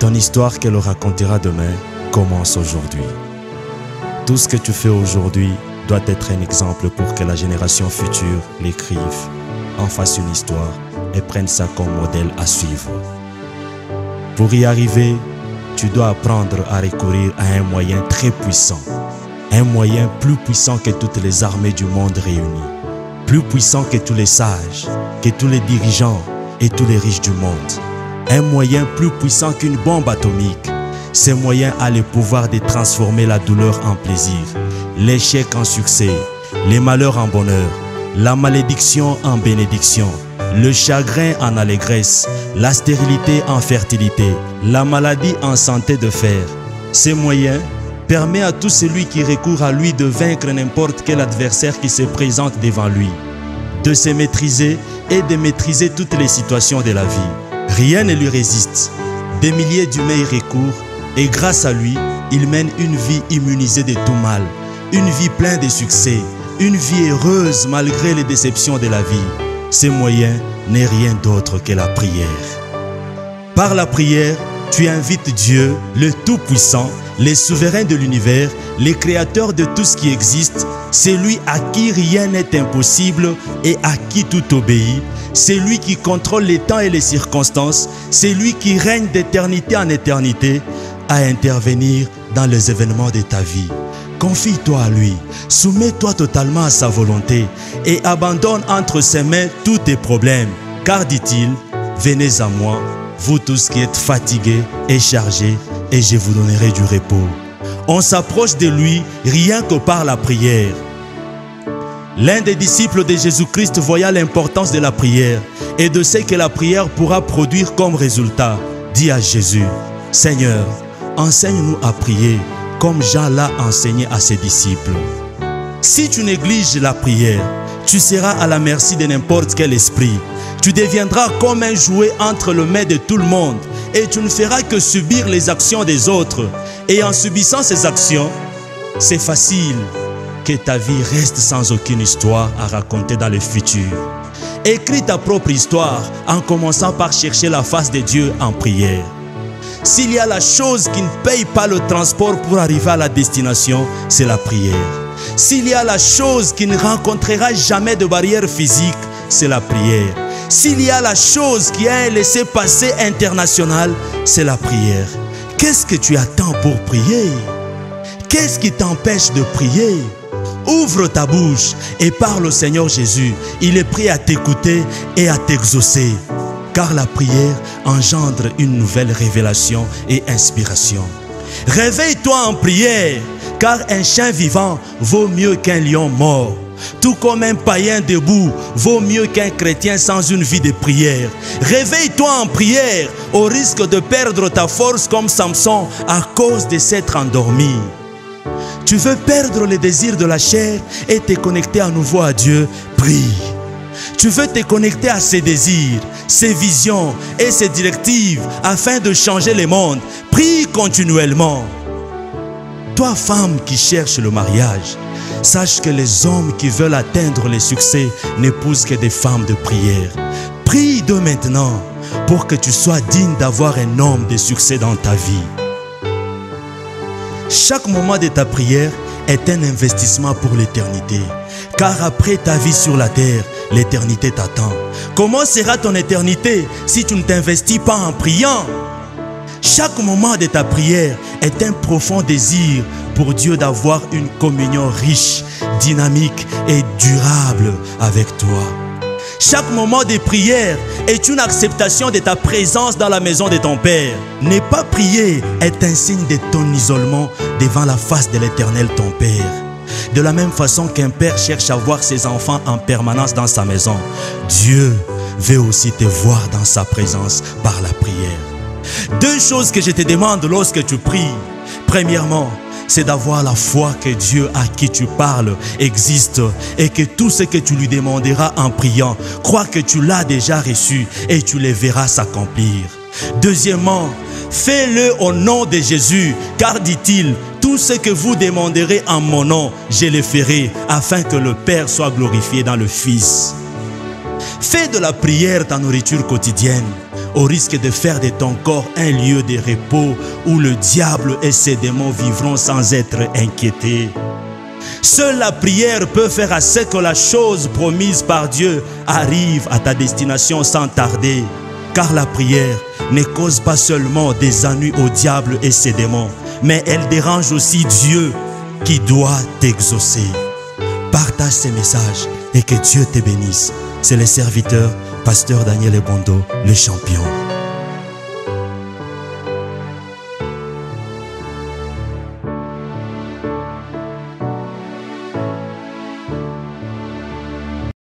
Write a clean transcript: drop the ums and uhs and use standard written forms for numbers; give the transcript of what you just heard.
Ton histoire qu'elle racontera demain commence aujourd'hui. Tout ce que tu fais aujourd'hui doit être un exemple pour que la génération future l'écrive, en fasse une histoire et prenne ça comme modèle à suivre. Pour y arriver, tu dois apprendre à recourir à un moyen très puissant. Un moyen plus puissant que toutes les armées du monde réunies. Plus puissant que tous les sages, que tous les dirigeants et tous les riches du monde. Un moyen plus puissant qu'une bombe atomique. Ce moyen a le pouvoir de transformer la douleur en plaisir, l'échec en succès, les malheurs en bonheur, la malédiction en bénédiction, le chagrin en allégresse, la stérilité en fertilité, la maladie en santé de fer. Ce moyen permet à tout celui qui recourt à lui de vaincre n'importe quel adversaire qui se présente devant lui, de se maîtriser et de maîtriser toutes les situations de la vie. Rien ne lui résiste. Des milliers d'humains y recourent et grâce à lui, il mène une vie immunisée de tout mal, une vie pleine de succès, une vie heureuse malgré les déceptions de la vie. Ce moyen n'est rien d'autre que la prière. Par la prière, tu invites Dieu, le Tout-Puissant, le souverain de l'univers, le créateur de tout ce qui existe, celui à qui rien n'est impossible et à qui tout obéit, celui qui contrôle les temps et les circonstances, celui qui règne d'éternité en éternité, à intervenir dans les événements de ta vie. Confie-toi à lui, soumets-toi totalement à sa volonté et abandonne entre ses mains tous tes problèmes. Car dit-il, venez à moi, vous tous qui êtes fatigués et chargés, et je vous donnerai du repos. On s'approche de lui rien que par la prière. L'un des disciples de Jésus-Christ voyant l'importance de la prière et de ce que la prière pourra produire comme résultat, dit à Jésus, « Seigneur, enseigne-nous à prier comme Jean l'a enseigné à ses disciples. » Si tu négliges la prière, tu seras à la merci de n'importe quel esprit. Tu deviendras comme un jouet entre les mains de tout le monde et tu ne feras que subir les actions des autres. Et en subissant ces actions, c'est facile que ta vie reste sans aucune histoire à raconter dans le futur. Écris ta propre histoire en commençant par chercher la face de Dieu en prière. S'il y a la chose qui ne paye pas le transport pour arriver à la destination, c'est la prière. S'il y a la chose qui ne rencontrera jamais de barrière physique, c'est la prière. S'il y a la chose qui a un laissez-passer international, c'est la prière. Qu'est-ce que tu attends pour prier? Qu'est-ce qui t'empêche de prier? Ouvre ta bouche et parle au Seigneur Jésus. Il est prêt à t'écouter et à t'exaucer. Car la prière engendre une nouvelle révélation et inspiration. Réveille-toi en prière, car un chien vivant vaut mieux qu'un lion mort. Tout comme un païen debout vaut mieux qu'un chrétien sans une vie de prière. Réveille-toi en prière au risque de perdre ta force comme Samson à cause de s'être endormi. Tu veux perdre les désirs de la chair et te connecter à nouveau à Dieu, prie. Tu veux te connecter à ses désirs, ses visions et ses directives afin de changer le monde. Prie continuellement. Toi, femme qui cherche le mariage, sache que les hommes qui veulent atteindre le succès n'épousent que des femmes de prière. Prie dès maintenant pour que tu sois digne d'avoir un homme de succès dans ta vie. Chaque moment de ta prière est un investissement pour l'éternité. Car après ta vie sur la terre, l'éternité t'attend. Comment sera ton éternité si tu ne t'investis pas en priant? Chaque moment de ta prière est un profond désir pour Dieu d'avoir une communion riche, dynamique et durable avec toi. Chaque moment de prière est une acceptation de ta présence dans la maison de ton Père. Ne pas prier est un signe de ton isolement devant la face de l'Éternel, ton Père. De la même façon qu'un père cherche à voir ses enfants en permanence dans sa maison, Dieu veut aussi te voir dans sa présence par la prière. Deux choses que je te demande lorsque tu pries. Premièrement, c'est d'avoir la foi que Dieu à qui tu parles existe et que tout ce que tu lui demanderas en priant, crois que tu l'as déjà reçu et tu les verras s'accomplir. Deuxièmement, fais-le au nom de Jésus, car dit-il, tout ce que vous demanderez en mon nom, je le ferai, afin que le Père soit glorifié dans le Fils. Fais de la prière ta nourriture quotidienne. au risque de faire de ton corps un lieu de repos où le diable et ses démons vivront sans être inquiétés. Seule la prière peut faire à ce que la chose promise par Dieu arrive à ta destination sans tarder. Car la prière ne cause pas seulement des ennuis au diable et ses démons, mais elle dérange aussi Dieu qui doit t'exaucer. Partage ces messages et que Dieu te bénisse. C'est le serviteur, pasteur Daniel Ebondo, le champion.